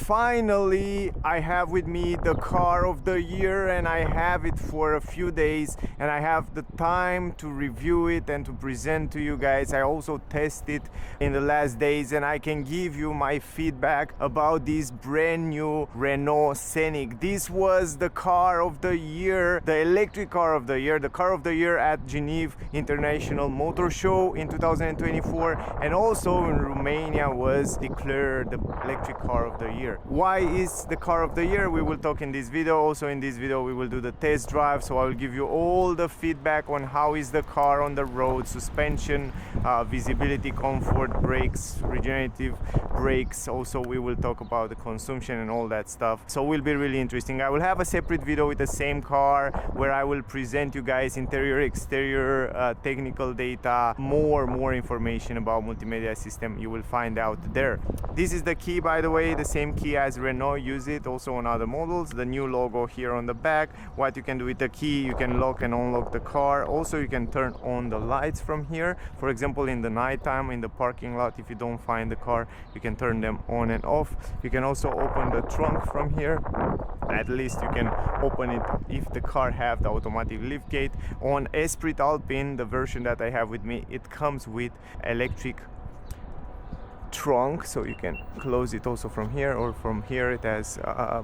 Finally, I have with me the car of the year, and I have it for a few days, and I have the time to review it and to present to you guys. I also tested in the last days, and I can give you my feedback about this brand new Renault Scenic. This was the car of the year, the electric car of the year, the car of the year at Geneva International Motor Show in 2024, and also in Romania was declared the electric car of the year. Why is the car of the year? We will talk in this video. Also in this video we will do the test drive, so I will give you all the feedback on how is the car on the road, suspension, visibility, comfort, brakes, regenerative brakes. Also we will talk about the consumption and all that stuff, so it will be really interesting. I will have a separate video with the same car where I will present you guys interior, exterior, technical data, more information about multimedia system. You will find out there. This is the key, by the way, the same key as Renault use it also on other models. The new logo here on the back. What you can do with the key, you can lock and unlock the car. Also you can turn on the lights from here. For example, in the nighttime in the parking lot, if you don't find the car, you can turn them on and off. You can also open the trunk from here. At least you can open it if the car have the automatic lift gate. On Esprit Alpine, the version that I have with me, it comes with electric trunk, so you can close it also from here, or from here it has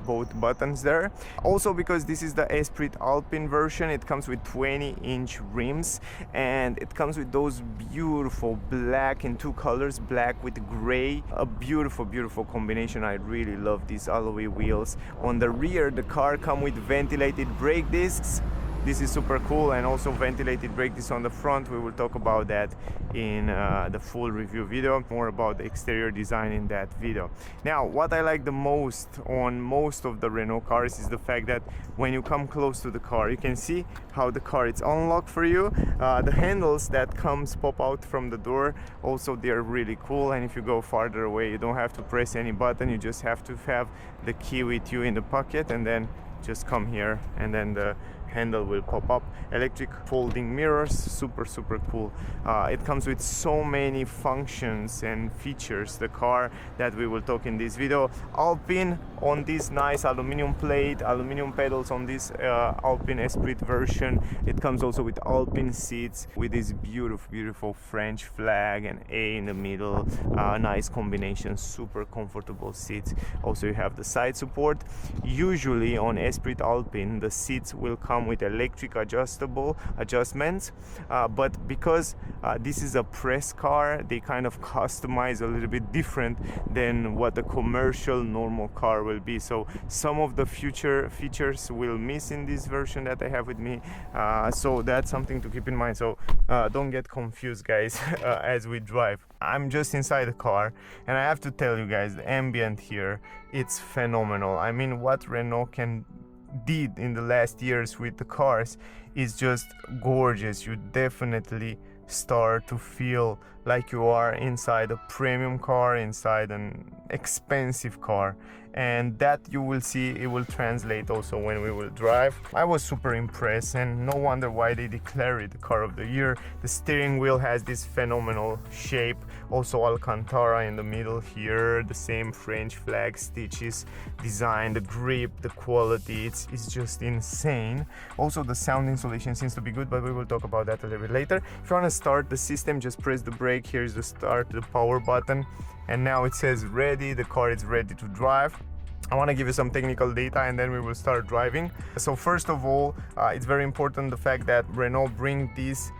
both buttons there. Also, because this is the Esprit Alpine version, it comes with 20-inch rims, and it comes with those beautiful black in two colors, black with gray. A beautiful combination. I really love these alloy wheels. On the rear, the car comes with ventilated brake discs. This is super cool, and also ventilated brake discs on the front. We will talk about that in the full review video, more about the exterior design in that video. Now, what I like the most on most of the Renault cars is the fact that when you come close to the car, you can see how the car is unlocked for you. The handles that pop out from the door, also they're really cool, and if you go farther away, you don't have to press any button. You just have to have the key with you in the pocket, and then just come here, and then the handle will pop up. Electric folding mirrors, super cool. It comes with so many functions and features, the car, that we will talk in this video. Alpine on this nice aluminum plate, aluminum pedals on this Alpine Esprit version. It comes also with Alpine seats with this beautiful French flag and A in the middle. Nice combination, super comfortable seats. Also you have the side support. Usually on Esprit Alpine the seats will come with electric adjustments, but because this is a press car, they kind of customize a little bit different than what the commercial normal car will be. So some of the future features will miss in this version that I have with me, so that's something to keep in mind. So don't get confused, guys, as we drive. I'm just inside the car, and I have to tell you guys, the ambient here, it's phenomenal. I mean, what Renault did in the last years with the cars is just gorgeous. You definitely start to feel like you are inside a premium car, inside an expensive car, and that you will see, it will translate also when we will drive. I was super impressed, and no wonder why they declared it the car of the year. The steering wheel has this phenomenal shape, also Alcantara in the middle here, the same French flag stitches design, the grip, the quality, it's just insane. Also the sound insulation seems to be good, but we will talk about that a little bit later. If you want to start the system, just press the brake. Here's the start, the power button, and now it says ready. The car is ready to drive. I want to give you some technical data, and then we will start driving. So first of all, it's very important the fact that Renault bring this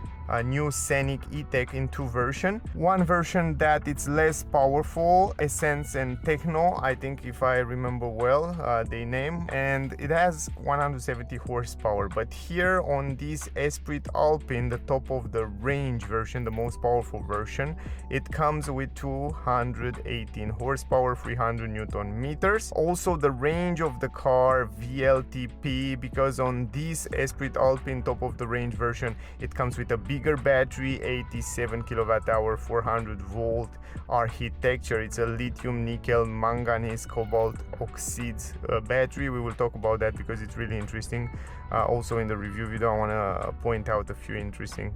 new Scenic E-Tech in two versions. One version that it's less powerful, Essence and Techno, I think, if I remember well, they name, and it has 170 horsepower. But here on this Esprit Alpine, the top of the range version, the most powerful version, it comes with 218 horsepower, 300 Newton meters. Also the range of the car, WLTP, because on this Esprit Alpine top of the range version, it comes with a bigger battery, 87 kilowatt hour, 400 volt architecture. It's a lithium, nickel, manganese, cobalt, oxides battery. We will talk about that because it's really interesting. Also in the review video I want to point out a few interesting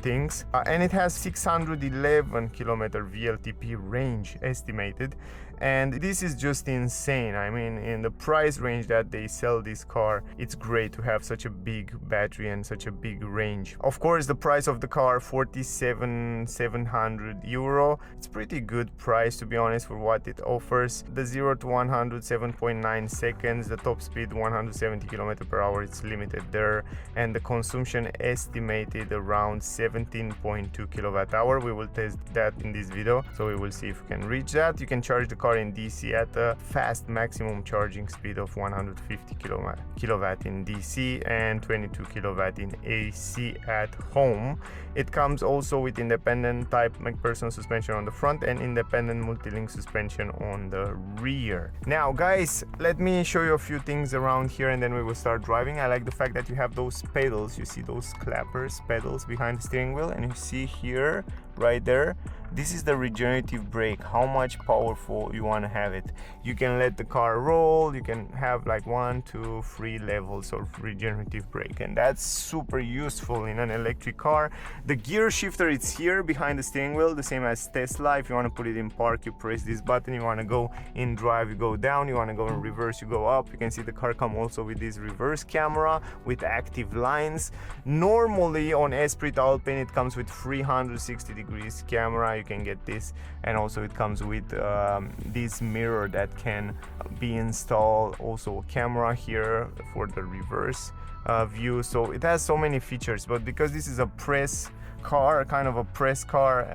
things. And it has 611 kilometer WLTP range estimated, and this is just insane. I mean, in the price range that they sell this car, it's great to have such a big battery and such a big range. Of course, the price of the car, 47,700 euro. It's pretty good price, to be honest, for what it offers. The 0 to 100 7.9 seconds, the top speed 170 km/h, it's limited there, and the consumption estimated around 17.2 kWh. We will test that in this video, so we will see if we can reach that. You can charge the car in DC at a fast maximum charging speed of 150 kilowatt in DC and 22 kilowatt in AC at home. It comes also with independent type McPherson suspension on the front and independent multi-link suspension on the rear. Now guys, let me show you a few things around here and then we will start driving. I like the fact that you have those pedals, you see those clappers, pedals behind the steering wheel, and you see here right there, this is the regenerative brake, how much powerful you want to have it. You can let the car roll, you can have like 1, 2, 3 levels of regenerative brake, and that's super useful in an electric car. The gear shifter, it's here behind the steering wheel, the same as Tesla. If you want to put it in park, you press this button. You want to go in drive, you go down. You want to go in reverse, you go up. You can see the car come also with this reverse camera with active lines. Normally on Esprit Alpine it comes with 360 degrees camera. You can get this, and also it comes with this mirror that can be installed, also a camera here for the reverse view. So it has so many features, but because this is a press car, kind of a press car,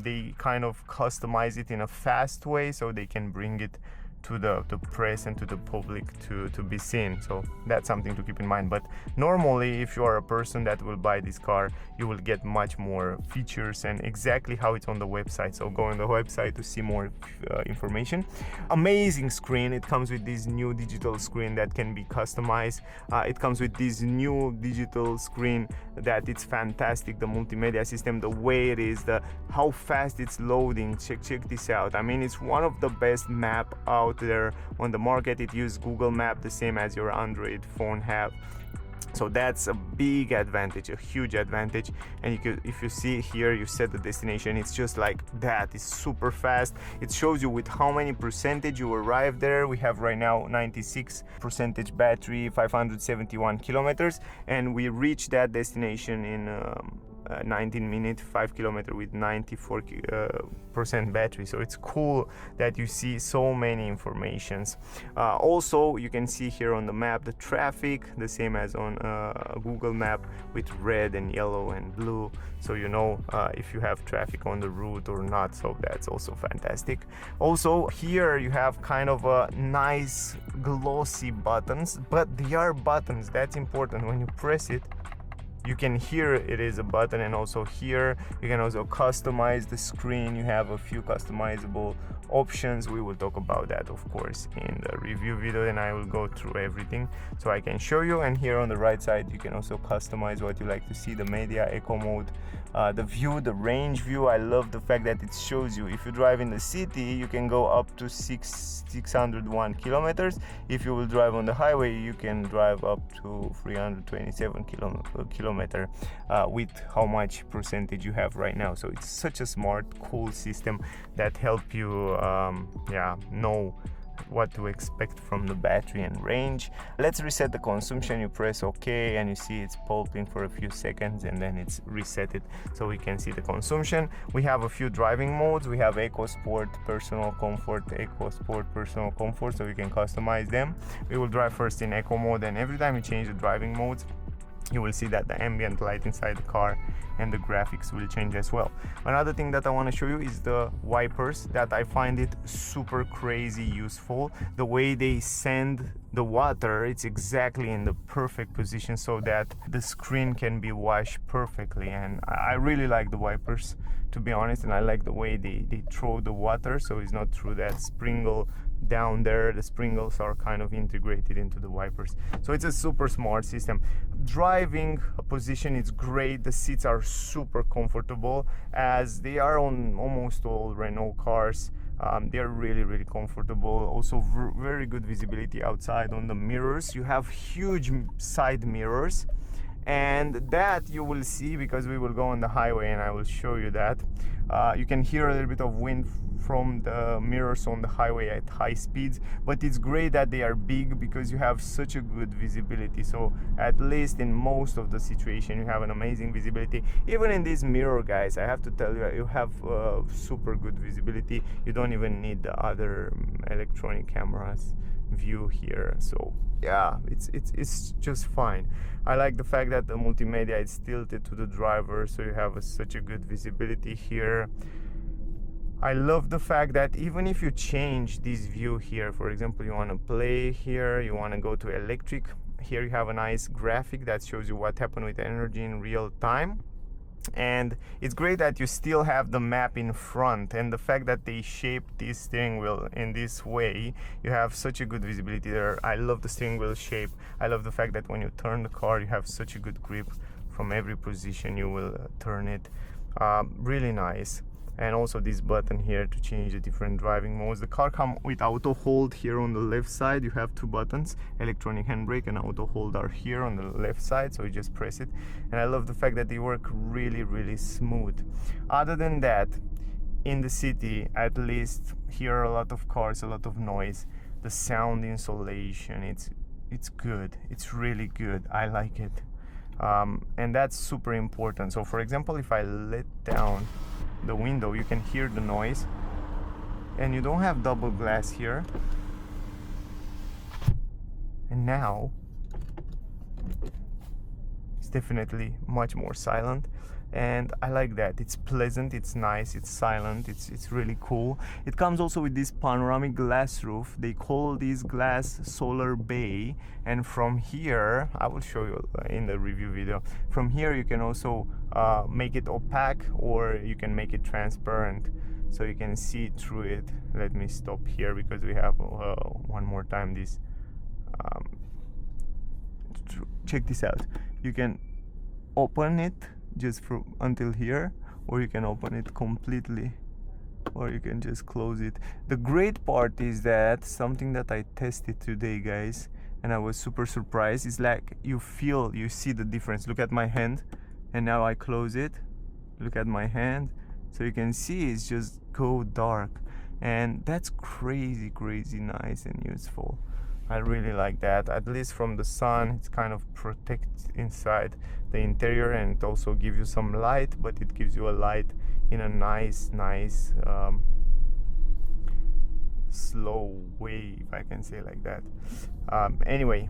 they kind of customize it in a fast way so they can bring it to the press and to the public to be seen. So that's something to keep in mind. But normally, if you are a person that will buy this car, you will get much more features and exactly how it's on the website. So go on the website to see more information. Amazing screen. It comes with this new digital screen that can be customized. It comes with this new digital screen that it's fantastic. The multimedia system, the way it is, how fast it's loading. Check this out. I mean, it's one of the best map out there on the market. It uses Google Map, the same as your Android phone have. So that's a big advantage, a huge advantage. And if you see here, you set the destination, it's just like that. It's super fast. It shows you with how many percentage you arrive there. We have right now 96% battery, 571 kilometers, and we reach that destination in 19 minutes, 5 kilometers with 94% battery. So it's cool that you see so many informations. Also, you can see here on the map the traffic, the same as on Google Map, with red and yellow and blue, so you know if you have traffic on the route or not. So that's also fantastic. Also here you have kind of a nice glossy buttons, but they are buttons. That's important. When you press it, you can hear it is a button. And also here you can also customize the screen. You have a few customizable options. We will talk about that, of course, in the review video, and I will go through everything so I can show you. And here on the right side you can also customize what you like to see: the media, eco mode, the view, the range view. I love the fact that it shows you if you drive in the city, you can go up to 601 kilometers. If you will drive on the highway, you can drive up to 327 kilometers with how much percentage you have right now. So it's such a smart, cool system that help you know what to expect from the battery and range. Let's reset the consumption. You press OK and you see it's pulping for a few seconds and then it's reset it so we can see the consumption. We have a few driving modes. We have Eco Sport, Personal Comfort, Eco Sport, Personal Comfort, so you can customize them. We will drive first in Eco mode, and every time you change the driving modes, you will see that the ambient light inside the car and the graphics will change as well. Another thing that I want to show you is the wipers, that I find it super crazy useful. The way they send the water, it's exactly in the perfect position so that the screen can be washed perfectly. And I really like the wipers, to be honest, and I like the way they throw the water, so it's not through that sprinkle down there. The sprinkles are kind of integrated into the wipers, so it's a super smart system. Driving position is great. The seats are super comfortable, as they are on almost all Renault cars. They're really comfortable. Also very good visibility outside on the mirrors. You have huge side mirrors, and that you will see because we will go on the highway and I will show you that. You can hear a little bit of wind from the mirrors on the highway at high speeds, but it's great that they are big because you have such a good visibility. So at least in most of the situation you have an amazing visibility. Even in this mirror, guys, I have to tell you, you have super good visibility. You don't even need the other electronic cameras view here. So yeah, it's just fine. I like the fact that the multimedia is tilted to the driver, so you have such a good visibility here. I love the fact that even if you change this view here, for example, you want to play here, you want to go to electric, here you have a nice graphic that shows you what happened with energy in real time. And it's great that you still have the map in front, and the fact that they shaped this steering wheel in this way, you have such a good visibility there. I love the steering wheel shape. I love the fact that when you turn the car, you have such a good grip from every position you will turn it. Really nice. And also this button here to change the different driving modes. The car comes with auto hold here on the left side. You have two buttons, electronic handbrake and auto hold are here on the left side, so you just press it. And I love the fact that they work really smooth. Other than that, in the city, at least, here are a lot of cars, a lot of noise. The sound insulation, it's good. It's really good. I like it. And that's super important. So for example, if I let down the window, you can hear the noise, and you don't have double glass here. And now it's definitely much more silent, and I like that. It's pleasant, it's nice, it's silent, it's really cool. It comes also with this panoramic glass roof. They call this glass solar bay, and from here, I will show you in the review video, from here you can also make it opaque, or you can make it transparent so you can see through it. Let me stop here because we have one more time this. Check this out. You can open it just from until here, or you can open it completely, or you can just close it. The great part is that something that I tested today, guys, and I was super surprised, is like you see the difference. Look at my hand, and now I close it. Look at my hand, so you can see it's just go dark, and that's crazy nice and useful. I really like that. At least from the sun, it's kind of protects inside the interior, and it also gives you some light, but it gives you a light in a nice slow way, if I can say like that. Anyway,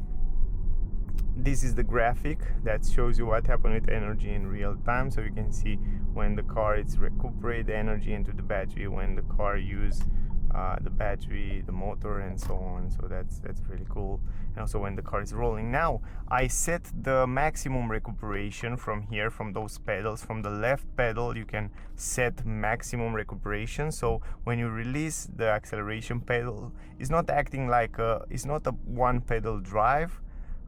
this is the graphic that shows you what happened with energy in real time, so you can see when the car is recuperate the energy into the battery, when the car use the battery, the motor, and so on. So that's really cool. And also when the car is rolling. Now I set the maximum recuperation from here, from those pedals. From the left pedal you can set maximum recuperation, so when you release the acceleration pedal, it's not acting like it's not a one pedal drive.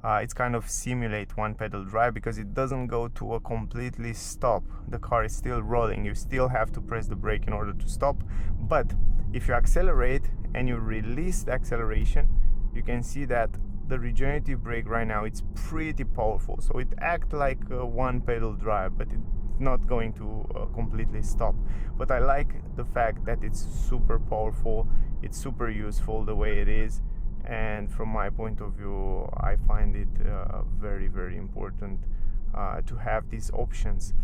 It's kind of simulate one pedal drive, because it doesn't go to a completely stop. The car is still rolling. You still have to press the brake in order to stop. But if you accelerate and you release the acceleration, you can see that the regenerative brake right now, it's pretty powerful. So it acts like a one pedal drive, but it's not going to completely stop. But I like the fact that it's super powerful. It's super useful the way it is. And from my point of view, I find it very important to have these options.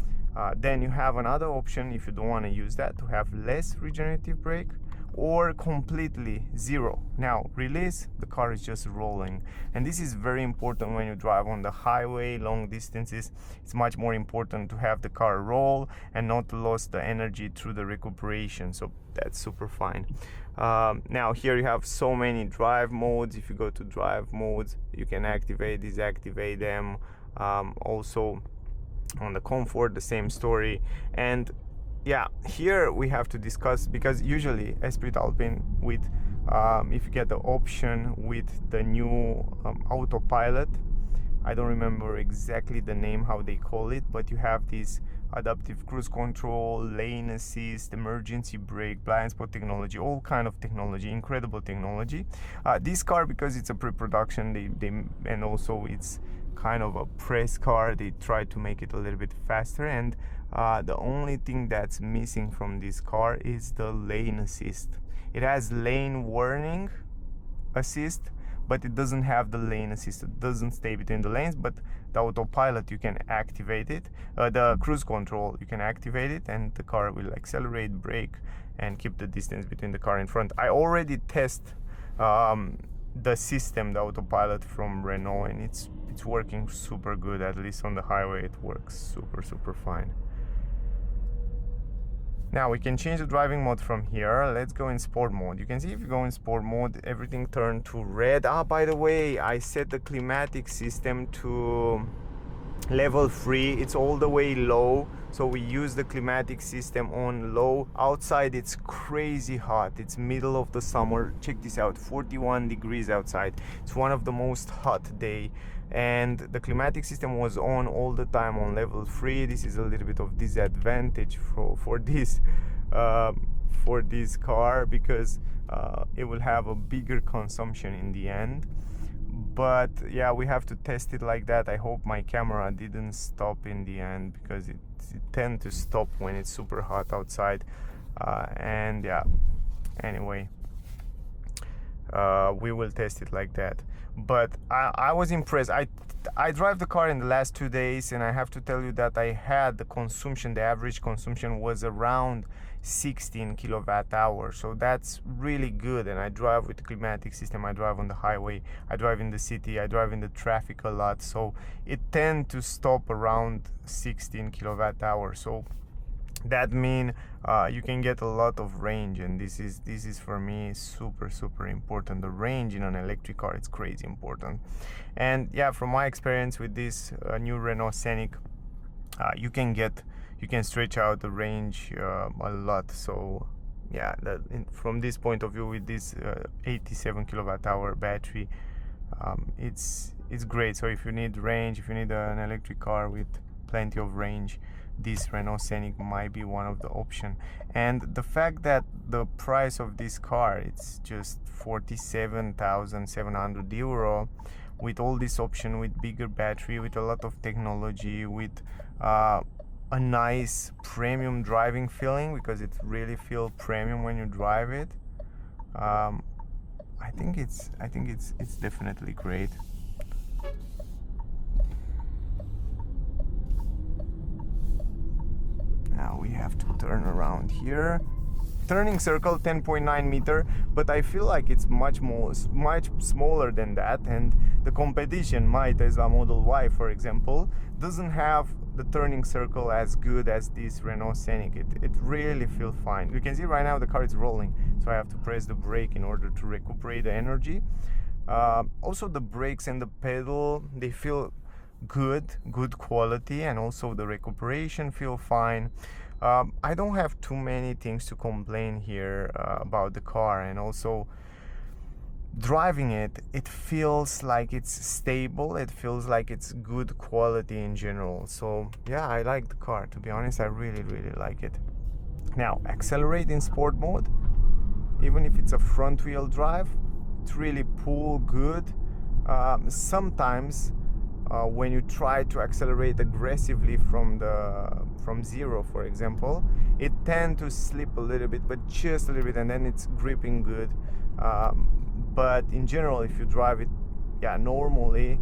Then you have another option, if you don't want to use that, to have less regenerative brake or completely zero. Now release, the car is just rolling, and this is very important when you drive on the highway long distances. It's much more important to have the car roll and not lose the energy through the recuperation. So that's super fine. Now here you have so many drive modes. If you go to drive modes, you can activate, deactivate them. Also on the comfort, the same story. And yeah, here we have to discuss, because usually Esprit Alpine with if you get the option with the new autopilot, I don't remember exactly the name how they call it, but you have this adaptive cruise control, lane assist, emergency brake, blind spot technology, all kind of technology, incredible technology. This car, because it's a pre-production, and also it's kind of a press car. They tried to make it a little bit faster, and the only thing that's missing from this car is the lane assist. It has lane warning assist, but it doesn't have the lane assist. It doesn't stay between the lanes, but the autopilot, you can activate it. The cruise control, you can activate it, and the car will accelerate, brake, and keep the distance between the car in front. I already test the system, the autopilot from Renault, and it's working super good. At least on the highway it works super fine. Now we can change the driving mode from here. Let's go in sport mode. You can see if you go in sport mode, everything turned to red. By the way, I set the climatic system to level 3. It's all the way low, so we use the climatic system on low. Outside it's crazy hot. It's middle of the summer. Check this out, 41 degrees outside. It's one of the most hot day, and the climatic system was on all the time on level 3. This is a little bit of disadvantage for this car, because it will have a bigger consumption in the end. But yeah, we have to test it like that. I hope my camera didn't stop in the end, because it tends to stop when it's super hot outside. And yeah, anyway, we will test it like that. But I was impressed. I drive the car in the last 2 days, and I have to tell you that I had the consumption, the average consumption was around 16 kilowatt hours, so that's really good. And I drive with the climatic system, I drive on the highway, I drive in the city, I drive in the traffic a lot, so it tends to stop around 16 kilowatt hours. So that means you can get a lot of range, and this is for me super important. The range in an electric car, it's crazy important. And yeah, from my experience with this new Renault Scenic, you can stretch out the range a lot. So yeah, from this point of view, with this 87 kilowatt hour battery, it's great. So if you need range, if you need an electric car with plenty of range, this Renault Scenic might be one of the option. And the fact that the price of this car, it's just 47,700 euro, with all this option, with bigger battery, with a lot of technology, with a nice premium driving feeling, because it really feels premium when you drive it. I think it's definitely great. Now we have to turn around here. Turning circle 10.9 meter, but I feel like it's much smaller than that, and the competition, my Tesla Model Y, for example, doesn't have the turning circle as good as this Renault Scenic. It really feels fine. You can see right now the car is rolling, so I have to press the brake in order to recuperate the energy. Also the brakes and the pedal, they feel good quality, and also the recuperation feel fine. I don't have too many things to complain here about the car, and also driving it feels like it's stable, it feels like it's good quality in general. So yeah, I like the car, to be honest. I really like it. Now accelerate in sport mode, even if it's a front wheel drive, it's really pull good. Sometimes when you try to accelerate aggressively from zero, for example, it tends to slip a little bit, but just a little bit, and then it's gripping good. But in general, if you drive it, yeah, normally,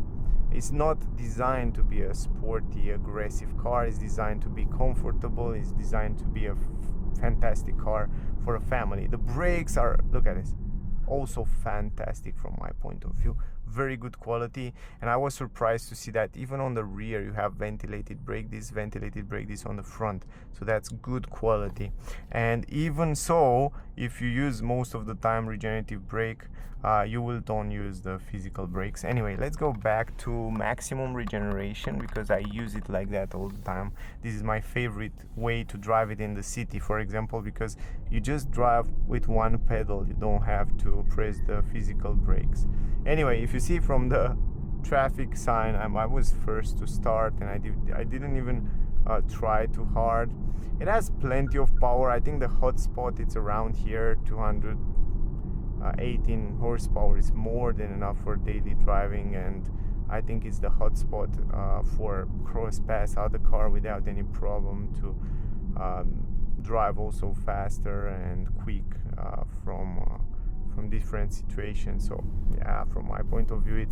it's not designed to be a sporty, aggressive car. It's designed to be comfortable. It's designed to be a fantastic car for a family. The brakes are, look at this, also fantastic from my point of view. Very good quality, and I was surprised to see that even on the rear you have ventilated brake disc on the front, so that's good quality. And even so, if you use most of the time regenerative brake, you don't use the physical brakes. Anyway, let's go back to maximum regeneration, because I use it like that all the time. This is my favorite way to drive it in the city, for example, because you just drive with one pedal, you don't have to press the physical brakes. Anyway, if you see from the traffic sign, I was first to start, and I didn't even try too hard. It has plenty of power. I think the hotspot, it's around here, 218 horsepower is more than enough for daily driving, and I think it's the hotspot for cross pass out the car without any problem, to drive also faster and quick from different situations. So yeah, from my point of view,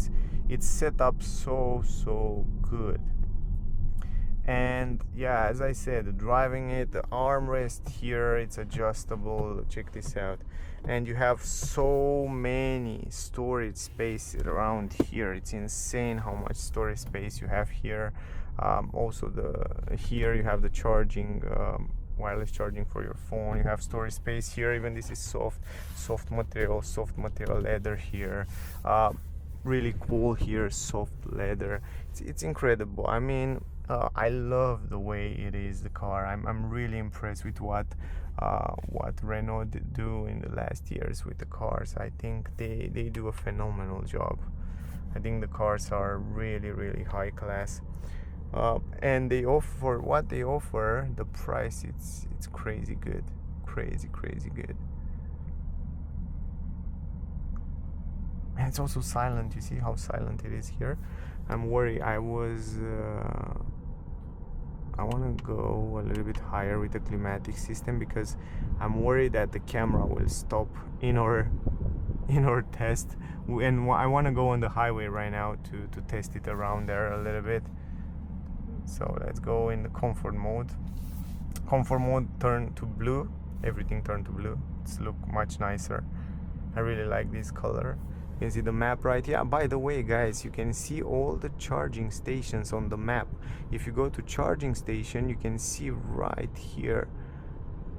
it's set up so good. And yeah, as I said, driving it, the armrest here, it's adjustable. Check this out. And you have so many storage space around here. It's insane how much storage space you have here. Also here you have the charging, wireless charging for your phone. You have storage space here. Even this is soft material leather here. Really cool here, soft leather. It's incredible. I mean, I love the way it is, the car. I'm really impressed with what Renault do in the last years with the cars. I think they do a phenomenal job. I think the cars are really high class, and they offer what they offer. The price, it's crazy good, crazy good. And it's also silent. You see how silent it is here? I'm worried. I want to go a little bit higher with the climatic system, because I'm worried that the camera will stop in our test. And I want to go on the highway right now to test it around there a little bit. So let's go in the comfort mode. Comfort mode, turn to blue. Everything turned to blue. It's look much nicer. I really like this color. You can see the map right here. By the way, guys, you can see all the charging stations on the map. If you go to charging station, you can see right here,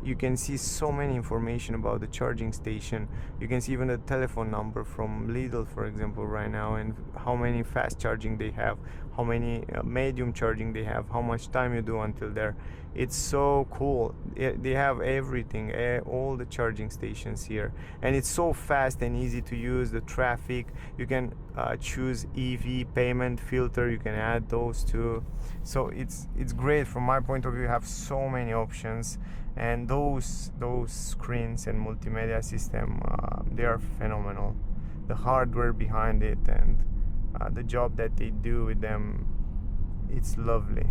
you can see so many information about the charging station. You can see even the telephone number from Lidl, for example, right now, and how many fast charging they have, how many medium charging they have, how much time you do until there. It's so cool. They have everything, all the charging stations here, and it's so fast and easy to use. The traffic, you can choose EV payment filter, you can add those too. So it's great. From my point of view, you have so many options, and those screens and multimedia system, they are phenomenal. The hardware behind it and the job that they do with them, it's lovely.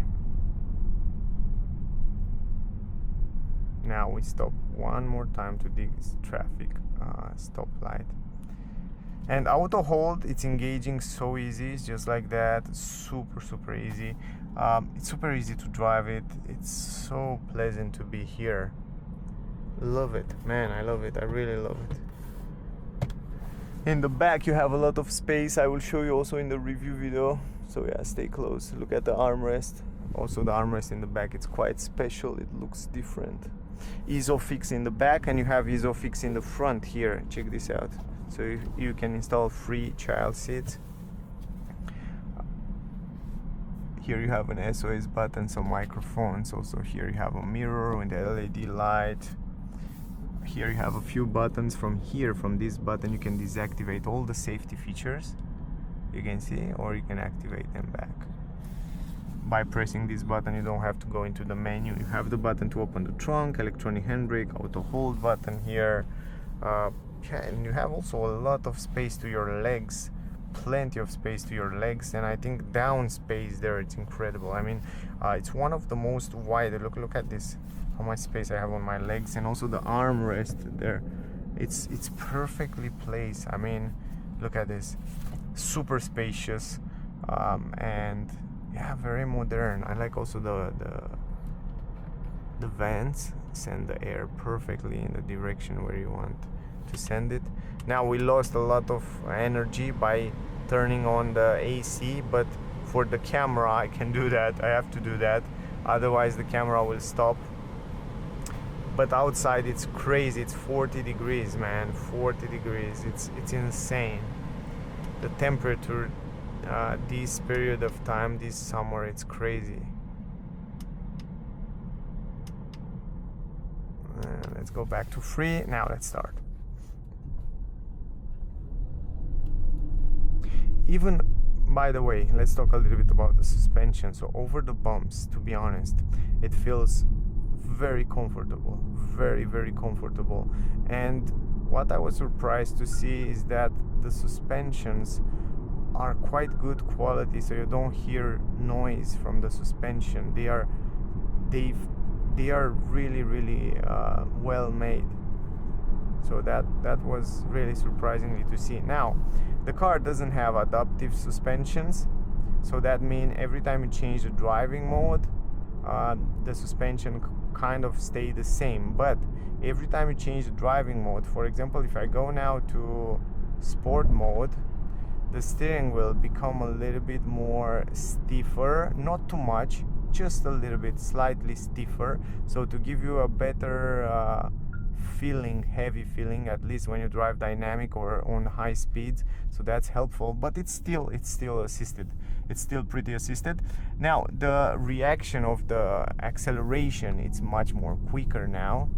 Now we stop one more time to this traffic stoplight. And auto hold, it's engaging so easy. It's just like that, super easy. It's super easy to drive it. It's so pleasant to be here. Love it, man. I love it. I really love it. In the back you have a lot of space. I will show you also in the review video. So yeah, stay close. Look at the armrest. Also the armrest in the back, it's quite special. It looks different. Isofix in the back, and you have Isofix in the front here. Check this out. So you can install free child seats. Here you have an SOS button, some microphones. Also here you have a mirror with the LED light. Here you have a few buttons. From this button you can deactivate all the safety features, you can see, or you can activate them back. By pressing this button, you don't have to go into the menu. You have the button to open the trunk, electronic handbrake, auto hold button here. And you have also a lot of space to your legs, plenty of space to your legs, and I think down space there, it's incredible. I mean, it's one of the most wide. Look at this, how much space I have on my legs, and also the armrest there. It's perfectly placed. I mean, look at this, super spacious, and yeah, very modern. I like also the vents send the air perfectly in the direction where you want to send it. Now we lost a lot of energy by turning on the AC, but for the camera I can do that. I have to do that, otherwise the camera will stop. But outside it's crazy. It's 40 degrees, man. 40 degrees. It's insane. The temperature this period of time, this summer, it's crazy. Let's go back to free. Now let's start. Even, by the way, let's talk a little bit about the suspension. So over the bumps, to be honest, it feels very comfortable, very comfortable. And what I was surprised to see is that the suspensions are quite good quality, so you don't hear noise from the suspension. They are really well made. So that was really surprisingly to see. Now, the car doesn't have adaptive suspensions, so that means every time you change the driving mode, the suspension kind of stay the same. But every time you change the driving mode, for example, if I go now to sport mode, the steering will become a little bit more stiffer, not too much, just a little bit, slightly stiffer, so to give you a better feeling, heavy feeling, at least when you drive dynamic or on high speeds. So that's helpful, but it's still assisted. It's still pretty assisted. Now the reaction of the acceleration, it's much more quicker now,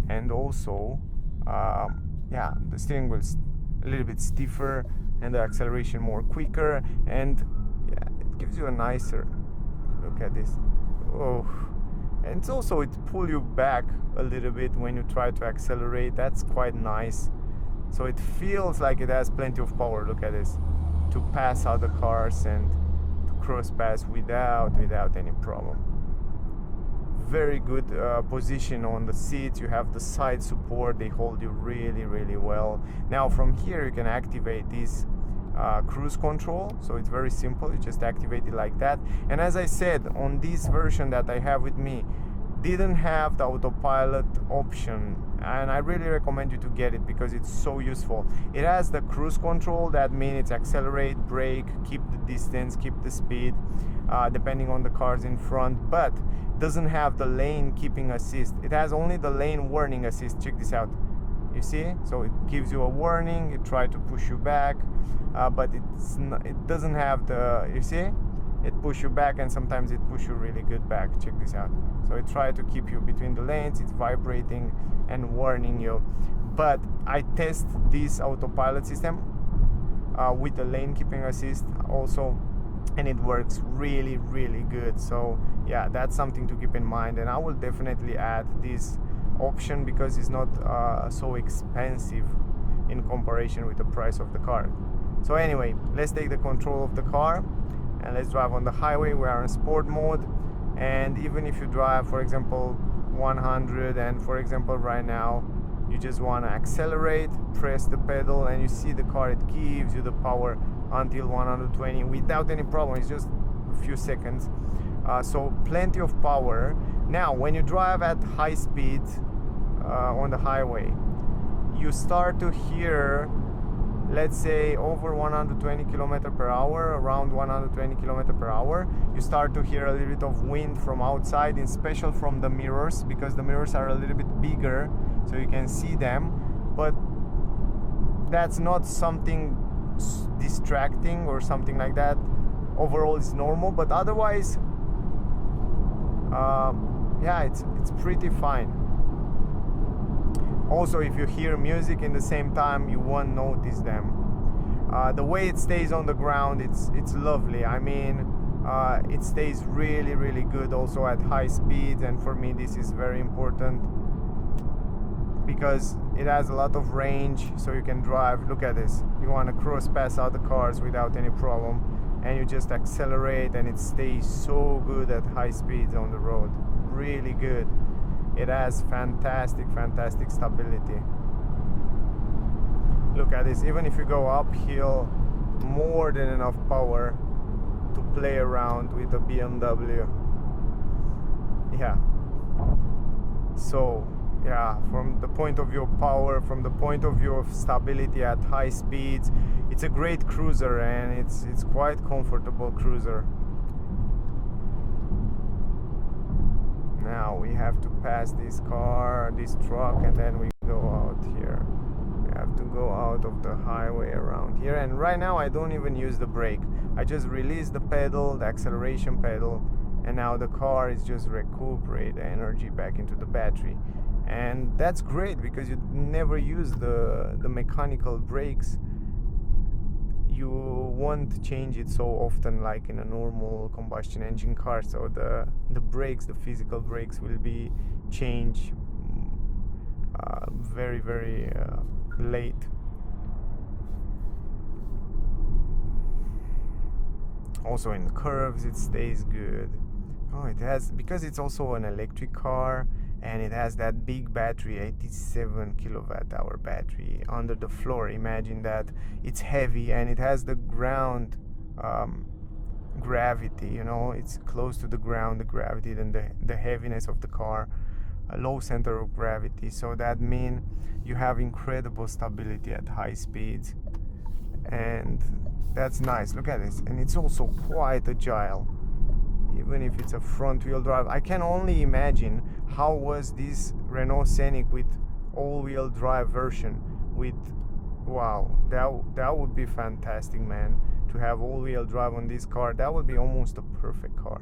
and also yeah, the steering wheel's a little bit stiffer and the acceleration more quicker, and yeah, it gives you a nicer look at this. Oh, and it's also, it pull you back a little bit when you try to accelerate. That's quite nice. So it feels like it has plenty of power, look at this, to pass other cars and to cross pass without any problem. Very good position on the seats. You have the side support, they hold you really well. Now from here you can activate this cruise control, so it's very simple. You just activate it like that. And as I said, on this version that I have with me, didn't have the autopilot option, and I really recommend you to get it because it's so useful. It has the cruise control, that means it's accelerate, brake, keep the distance, keep the speed, depending on the cars in front, but doesn't have the lane keeping assist. It has only the lane warning assist. Check this out, you see? So it gives you a warning, it tries to push you back, but it doesn't have the, you see? It push you back, and sometimes it push you really good back. Check this out. So it tries to keep you between the lanes, it's vibrating and warning you. But I test this autopilot system with the lane keeping assist also, and it works really good. So yeah, that's something to keep in mind, and I will definitely add this option because it's not so expensive in comparison with the price of the car. So anyway, let's take the control of the car and let's drive on the highway. We are in sport mode, and even if you drive, for example, 100, and for example right now you just want to accelerate, press the pedal, and you see the car, it gives you the power until 120 without any problem. It's just a few seconds, so plenty of power. Now when you drive at high speed on the highway, you start to hear, let's say over 120 km per hour, around 120 km per hour, you start to hear a little bit of wind from outside, in special from the mirrors, because the mirrors are a little bit bigger so you can see them, but that's not something distracting or something like that. Overall it's normal, but otherwise yeah, it's pretty fine. Also, if you hear music in the same time, you won't notice them. The way it stays on the ground, it's lovely. I mean, it stays really good also at high speeds, and for me this is very important because it has a lot of range, so you can drive. Look at this, you want to cross pass other cars without any problem, and you just accelerate and it stays so good at high speeds on the road. Really good. It has fantastic stability. Look at this, even if you go uphill, more than enough power to play around with a BMW. Yeah, so yeah, from the point of view of power, from the point of view of stability at high speeds, it's a great cruiser, and it's quite comfortable cruiser. Now we have to pass this truck, and then we go out here. We have to go out of the highway around here, and right now I don't even use the brake. I just release the pedal, the acceleration pedal, and now the car is just recuperate the energy back into the battery. And that's great because you never use the mechanical brakes. You won't change it so often like in a normal combustion engine car, so the brakes, the physical brakes, will be changed very late. Also in curves it stays good. Oh, it has, because it's also an electric car, and it has that big battery, 87 kilowatt hour battery under the floor. Imagine that. It's heavy, and it has the ground gravity, you know, it's close to the ground, the gravity, then the heaviness of the car, a low center of gravity. So that means you have incredible stability at high speeds, and that's nice. Look at this. And it's also quite agile, even if it's a front wheel drive. I can only imagine how was this Renault Scenic with all-wheel drive version with, wow, that would be fantastic, man, to have all-wheel drive on this car. That would be almost a perfect car.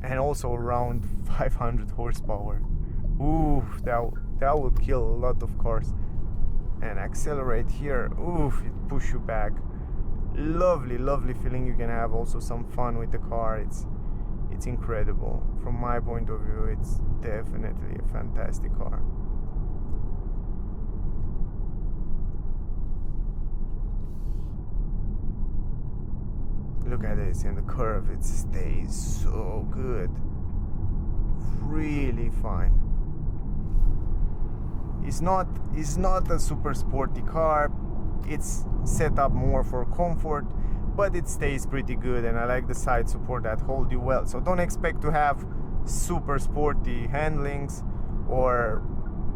And also around 500 horsepower. Ooh, that would kill a lot of cars. And accelerate here, oof, it push you back. Lovely feeling. You can have also some fun with the car. It's incredible. From my point of view, it's definitely a fantastic car. Look at this, in the curve it stays so good. Really fine. It's not a super sporty car. It's set up more for comfort, but it stays pretty good, and I like the side support that hold you well. So don't expect to have super sporty handlings or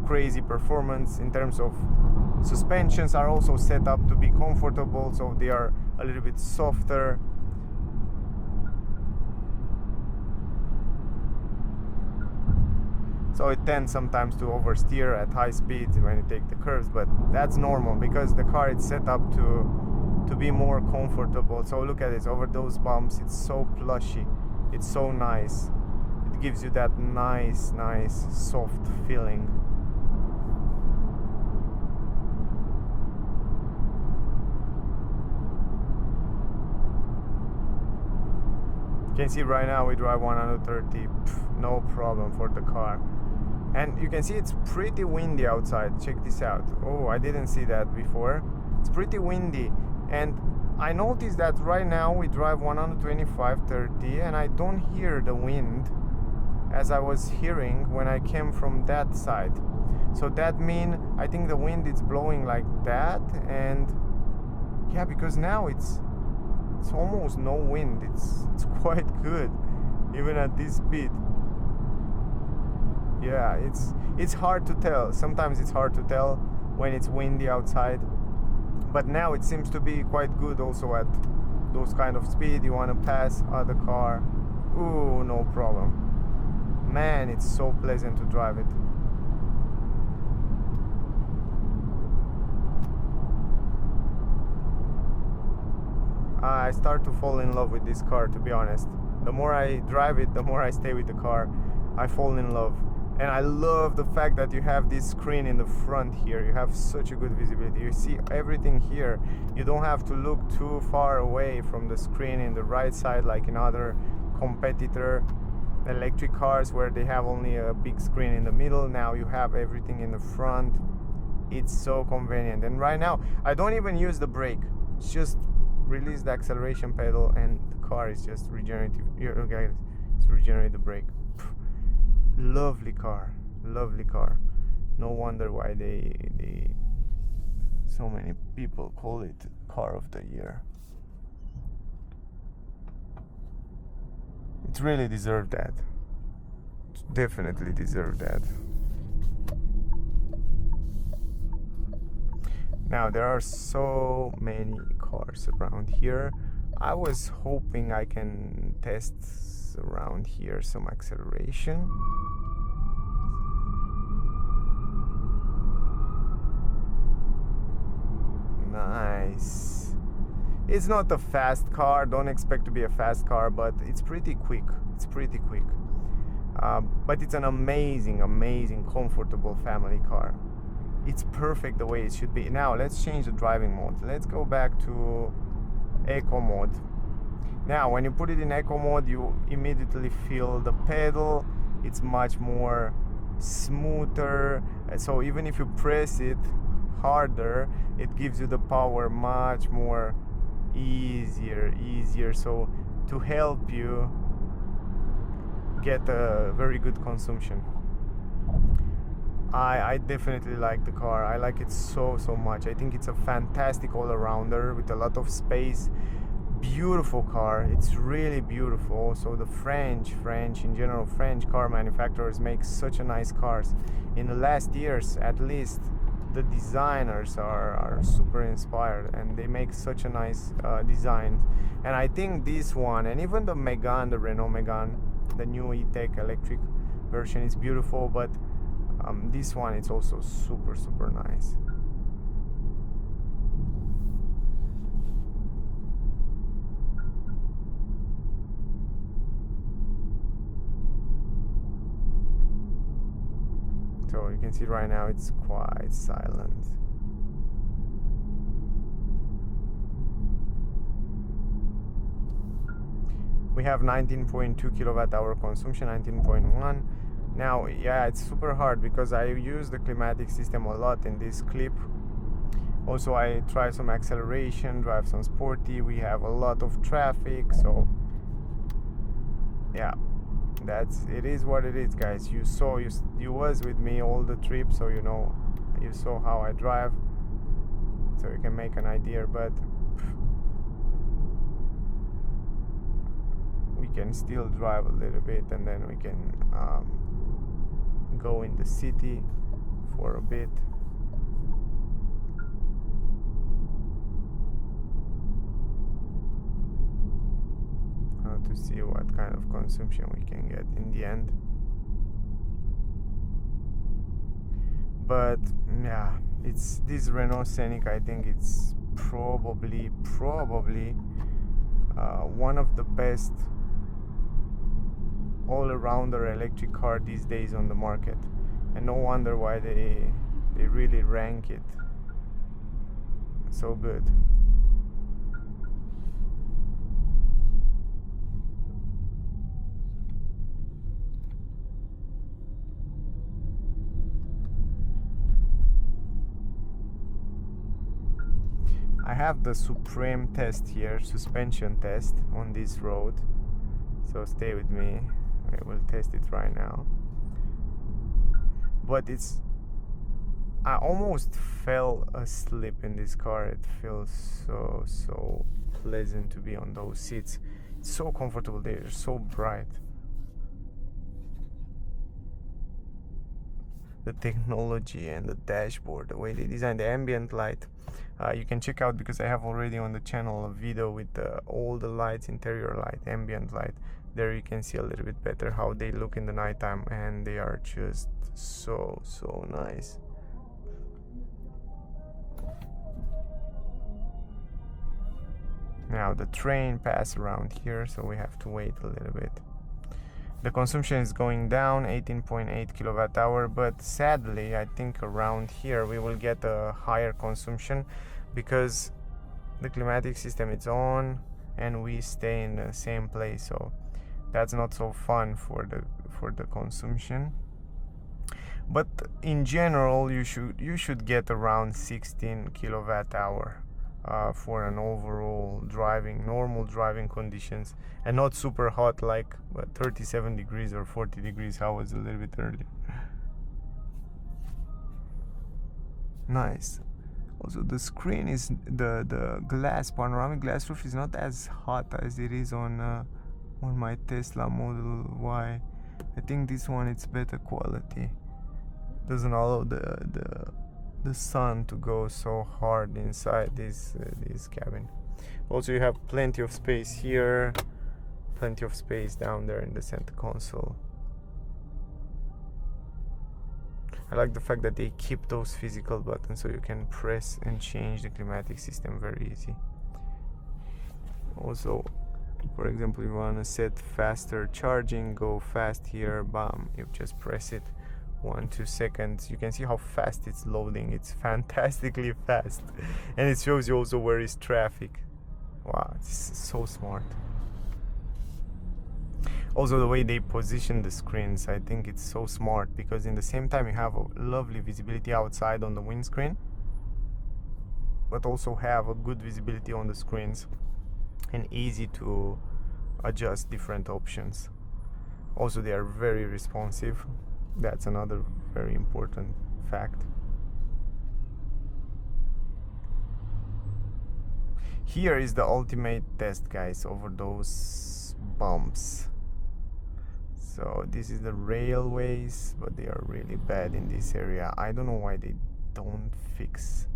crazy performance. In terms of suspensions, are also set up to be comfortable, so they are a little bit softer. So it tends sometimes to oversteer at high speeds when you take the curves, but that's normal because the car is set up to be more comfortable. So look at this, over those bumps, it's so plushy, it's so nice. It gives you that nice soft feeling. You can see right now we drive 130, no problem for the car. And you can see it's pretty windy outside. Check this out. Oh, I didn't see that before. It's pretty windy, and I noticed that right now we drive 125-30 and I don't hear the wind as I was hearing when I came from that side. So that means I think the wind is blowing like that, and yeah, because now it's almost no wind. It's quite good even at this speed. Yeah, it's hard to tell. Sometimes it's hard to tell when it's windy outside, but now it seems to be quite good also at those kind of speed. You want to pass other car, ooh, no problem. Man, it's so pleasant to drive it. I start to fall in love with this car, to be honest. The more I drive it, the more I stay with the car. I fall in love. And I love the fact that you have this screen in the front here. You have such a good visibility. You see everything here. You don't have to look too far away from the screen in the right side like in other competitor electric cars where they have only a big screen in the middle. Now you have everything in the front. It's so convenient. And right now I don't even use the brake. It's just release the acceleration pedal and the car is just regenerative. Okay, it's regenerate the brake. Lovely car, lovely car. No wonder why they so many people call it car of the year. It really deserved that. It definitely deserved that. Now there are so many cars around here. I was hoping I can test around here some acceleration. Nice. It's not a fast car, don't expect to be a fast car, but it's pretty quick. It's pretty quick. But it's an amazing, comfortable family car. It's perfect the way it should be. Now let's change the driving mode. Let's go back to Eco mode. Now when you put it in Eco mode, you immediately feel the pedal. It's much more smoother. So even if you press it harder, it gives you the power much more easier, so to help you get a very good consumption. I definitely like the car. I like it so much. I think it's a fantastic all-arounder with a lot of space. Beautiful car. It's really beautiful. So the French in general, French car manufacturers make such a nice cars. In the last years at least, the designers are super inspired, and they make such a nice design. And I think this one, and even the Megane, the Renault Megane, the new E-Tech electric version, is beautiful, but this one is also super nice. So you can see right now it's quite silent. We have 19.2 kilowatt hour consumption, 19.1. Now, yeah, it's super hard because I use the climatic system a lot in this clip. Also, I try some acceleration, drive some sporty. We have a lot of traffic, so yeah, it is what it is, guys. You was with me all the trip, so you know, you saw how I drive, so you can make an idea. But we can still drive a little bit, and then we can go in the city for a bit. To see what kind of consumption we can get in the end. But yeah, it's this Renault Scenic. I think it's probably one of the best all-arounder electric car these days on the market, and no wonder why they really rank it so good. I have the supreme test here, suspension test on this road, so stay with me. I will test it right now. But I almost fell asleep in this car. It feels so pleasant to be on those seats. It's so comfortable. They're so bright. The technology and the dashboard, the way they design the ambient light, you can check out, because I have already on the channel a video with all the lights, interior light, ambient light. There you can see a little bit better how they look in the nighttime, and they are just so nice. Now the train passes around here, so we have to wait a little bit. The consumption is going down, 18.8 kilowatt hour, but sadly I think around here we will get a higher consumption because the climatic system is on and we stay in the same place, so that's not so fun for the consumption. But in general you should get around 16 kilowatt hour for an overall normal driving conditions, and not super hot like 37 degrees or 40 degrees how was a little bit earlier. Nice. Also the screen is the glass, panoramic glass roof is not as hot as it is on my Tesla Model Y. I think this one it's better quality. Doesn't allow the sun to go so hard inside this cabin. Also you have plenty of space here, plenty of space down there in the center console. I like the fact that they keep those physical buttons so you can press and change the climatic system very easy. Also, for example, you want to set faster charging, go fast here, bam, you just press it. 1-2 seconds. You can see how fast it's loading. It's fantastically fast, and it shows you also where is traffic. Wow, it's so smart. Also the way they position the screens, I think it's so smart, because in the same time you have a lovely visibility outside on the windscreen, but also have a good visibility on the screens. and easy to adjust different options. Also, they are very responsive. That's another very important fact. Here is the ultimate test, guys, over those bumps. So this is the railways, but they are really bad in this area. I don't know why they don't fix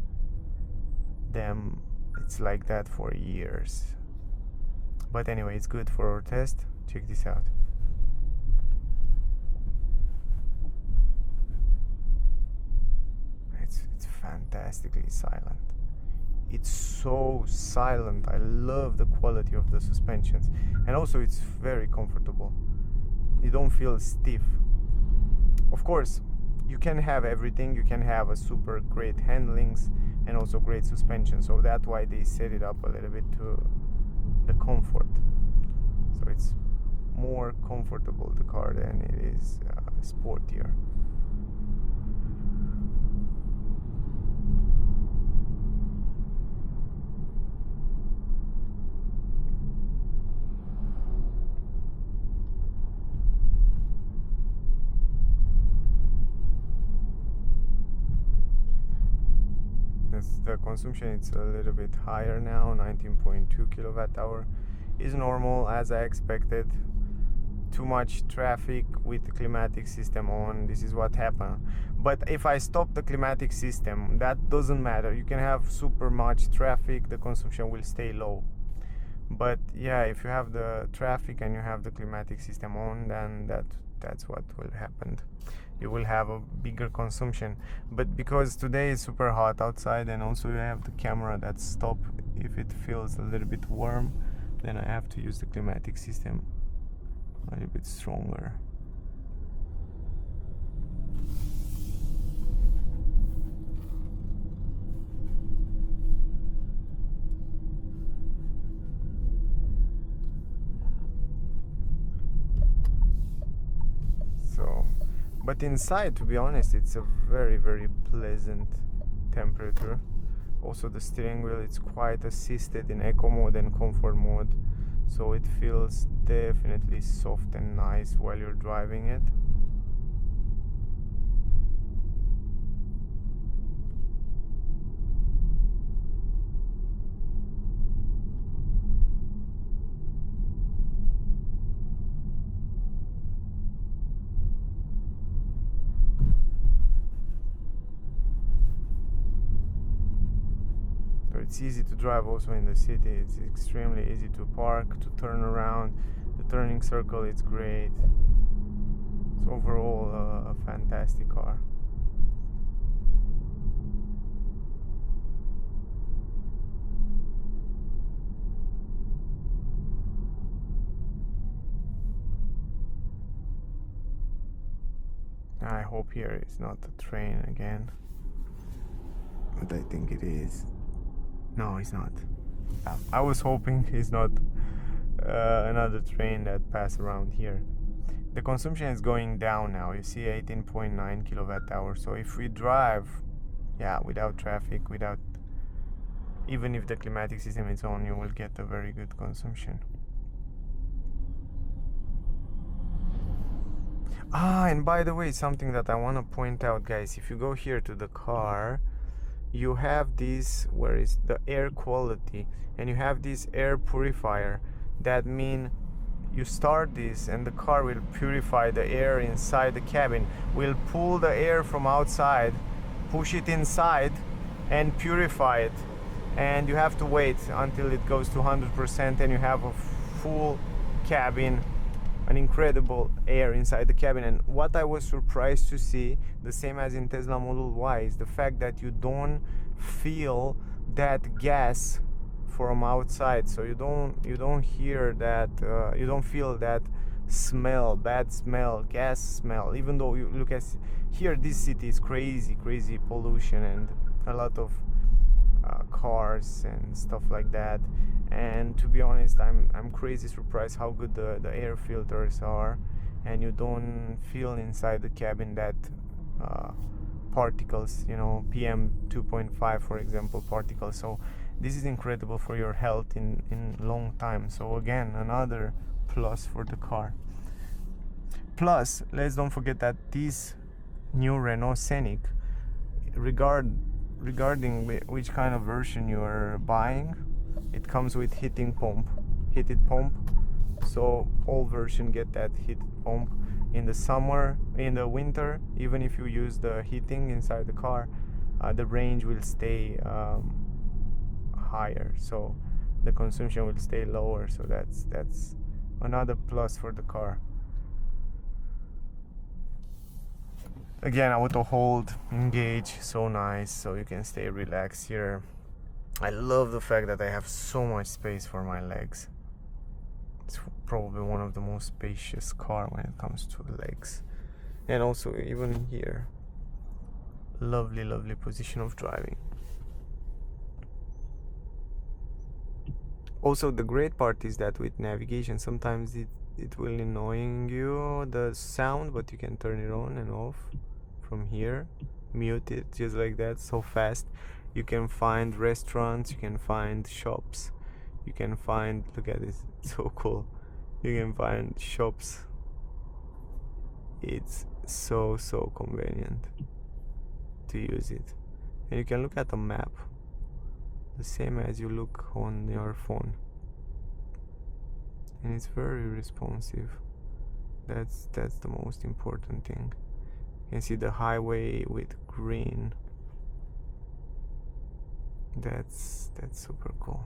them. It's like that for years. But anyway, it's good for our test. Check this out. It's fantastically silent. It's so silent. I love the quality of the suspensions, and also it's very comfortable. You don't feel stiff. Of course, you can have everything. You can have a super great handlings and also great suspension, so that's why they set it up a little bit to the comfort. So it's more comfortable, the car, than it is sportier. The consumption, it's a little bit higher now. 19.2 kilowatt hour is normal, as I expected. Too much traffic with the climatic system on, this is what happened. But if I stop the climatic system, that doesn't matter. You can have super much traffic, the consumption will stay low. But yeah, if you have the traffic and you have the climatic system on, then that's what will happen. You will have a bigger consumption. But because today is super hot outside, and also you have the camera that stop if it feels a little bit warm, then I have to use the climatic system a little bit stronger. But inside, to be honest, it's a very, very pleasant temperature. Also the steering wheel, it's quite assisted in eco mode and comfort mode, so it feels definitely soft and nice while you're driving it. It's easy to drive also in the city. It's extremely easy to park, to turn around. The turning circle, it's great. It's overall a fantastic car. I hope here it's not a train again, but I think it is. No, it's not. I was hoping it's not another train that passed around here. The consumption is going down now. You see 18.9 kilowatt hours. So if we drive, without traffic, even if the climatic system is on, you will get a very good consumption. And by the way, something that I want to point out, guys, if you go here to the car, you have this, where is the air quality, and you have this air purifier. That means you start this and the car will purify the air inside the cabin, will pull the air from outside, push it inside and purify it, and you have to wait until it goes to 100% and you have a full cabin, an incredible air inside the cabin. And what I was surprised to see, the same as in Tesla Model Y, is the fact that you don't feel that gas from outside. So you don't hear that, you don't feel that smell, bad smell, gas smell. Even though you look at here, this city is crazy pollution and a lot of cars and stuff like that. And to be honest, I'm crazy surprised how good the air filters are, and you don't feel inside the cabin that particles, PM 2.5 for example, particles. So this is incredible for your health in long time. So again, another plus for the car. Plus, let's don't forget that this new Renault Scenic, regarding which kind of version you are buying, it comes with heated pump. So all version get that heated pump. In the summer, in the winter, even if you use the heating inside the car, the range will stay higher, so the consumption will stay lower. So that's another plus for the car. Again, auto hold, engage, so nice, so you can stay relaxed here. I love the fact that I have so much space for my legs. It's probably one of the most spacious car when it comes to the legs. And also even here, lovely position of driving. Also, the great part is that with navigation, sometimes it will annoying you, the sound, but you can turn it on and off from here, mute it just like that, so fast. You can find restaurants, you can find shops, you can find, look at this, it's so cool, you can find shops. It's so convenient to use it. And you can look at the map the same as you look on your phone, and it's very responsive. That's the most important thing. You can see the highway with green. That's super cool.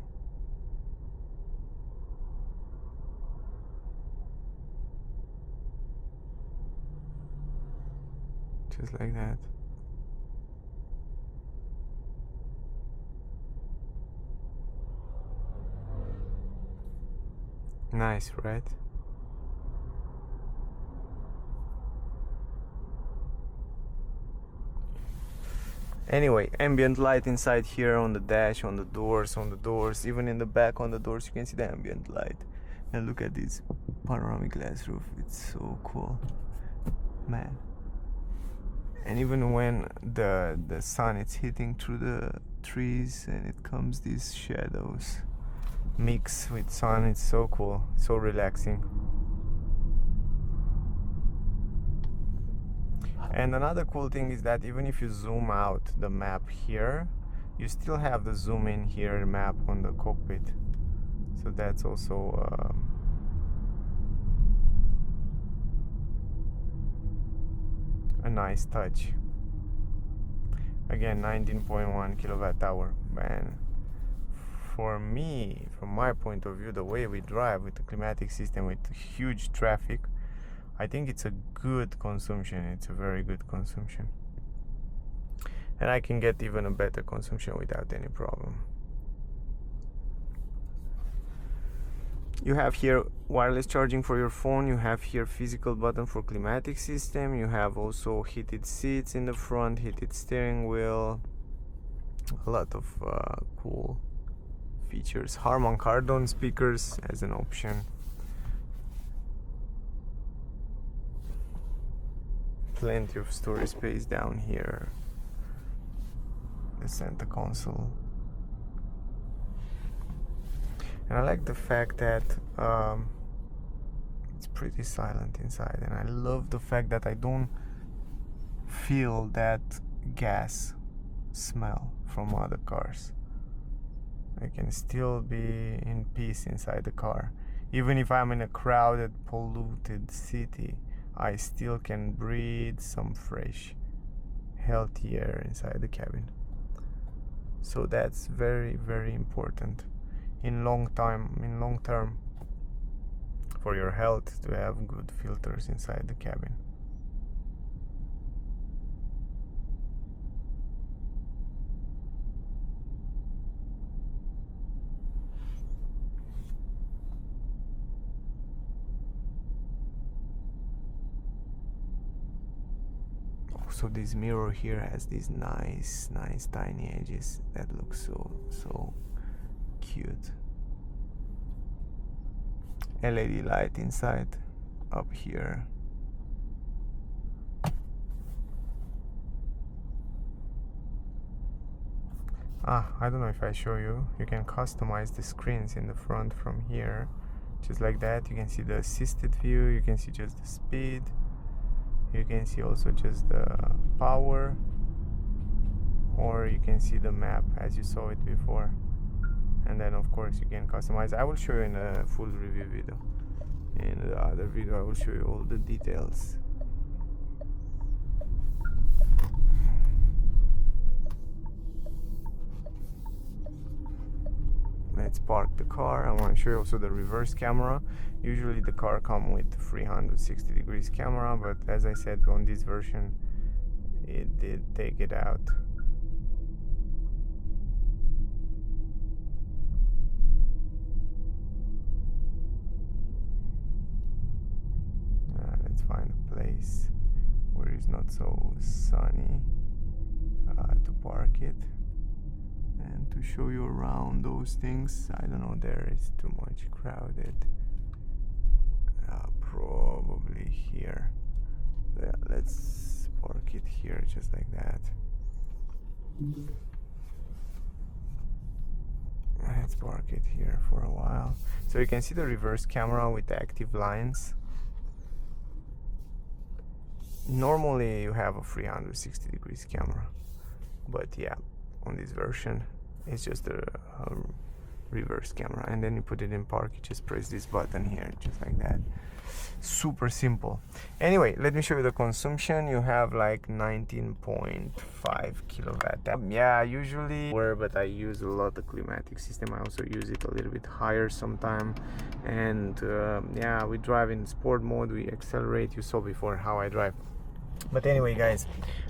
Just like that. Nice, right? Anyway, ambient light inside here on the dash, on the doors, even in the back on the doors you can see the ambient light. And look at this panoramic glass roof, it's so cool, man. And even when the sun is hitting through the trees and it comes these shadows mix with sun, it's so cool, so relaxing. And another cool thing is that even if you zoom out the map here, you still have the zoom in here map on the cockpit. So that's also a nice touch. Again, 19.1 kilowatt hour, man. For me, from my point of view, the way we drive with the climatic system with huge traffic, I think it's a good consumption. It's a very good consumption, and I can get even a better consumption without any problem. You have here wireless charging for your phone, you have here physical button for climatic system, you have also heated seats in the front, heated steering wheel, a lot of cool features. Harman Kardon speakers as an option. Plenty of storage space down here. The center console. And I like the fact that it's pretty silent inside, and I love the fact that I don't feel that gas smell from other cars. I can still be in peace inside the car. Even if I'm in a crowded, polluted city, I still can breathe some fresh, healthy air inside the cabin. So that's very, very important in long term for your health, to have good filters inside the cabin. So this mirror here has these nice tiny edges that look so cute. LED light inside up here. I don't know if I show you. You can customize the screens in the front from here, just like that. You can see the assisted view, you can see just the speed, you can see also just the power, or you can see the map as you saw it before. And then of course you can customize. I will show you in a full review video. In the other video I will show you all the details. Let's park the car. I want to show you also the reverse camera. Usually the car comes with 360 degrees camera, but as I said, on this version it did take it out. Let's find a place where it's not so sunny to park it. And to show you around those things, I don't know, there is too much crowded. Probably here. Yeah, let's park it here just like that. Let's park it here for a while. So you can see the reverse camera with the active lines. Normally you have a 360 degrees camera, but yeah, on this version it's just a reverse camera, and then you put it in park, you just press this button here just like that. Super simple. Anyway, let me show you the consumption. You have like 19.5 kilowatt. Yeah, usually but I use a lot of climatic system. I also use it a little bit higher sometime. And yeah, we drive in sport mode, we accelerate. You saw before how I drive. But anyway guys,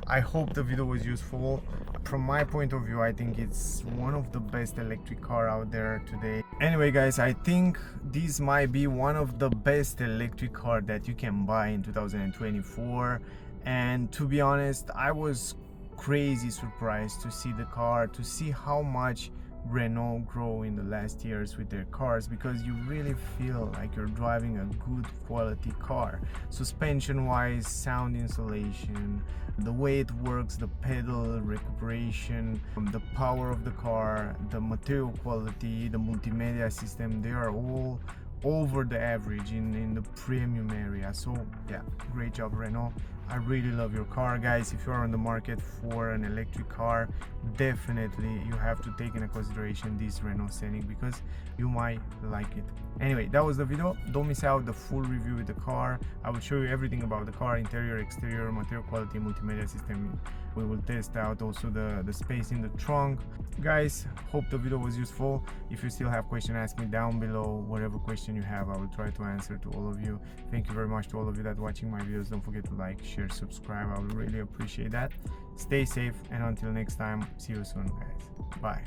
I hope the video was useful. From my point of view, I think it's one of the best electric car out there today. Anyway guys, I think this might be one of the best electric car that you can buy in 2024. And to be honest, I was crazy surprised to see the car, to see how much Renault grow in the last years with their cars, because you really feel like you're driving a good quality car. Suspension wise, sound insulation, the way it works, the pedal recuperation, the power of the car, the material quality, the multimedia system, they are all over the average in the premium area. So yeah, great job Renault. I really love your car, guys. If you are on the market for an electric car, definitely you have to take into consideration this Renault Scenic, because you might like it. Anyway, that was the video. Don't miss out the full review with the car. I will show you everything about the car, interior, exterior, material quality, multimedia system. We will test out also the space in the trunk. Guys, hope the video was useful. If you still have questions, ask me down below. Whatever question you have, I will try to answer to all of you. Thank you very much to all of you that watching my videos. Don't forget to like, share, subscribe. I would really appreciate that. Stay safe, and until next time, see you soon guys. Bye.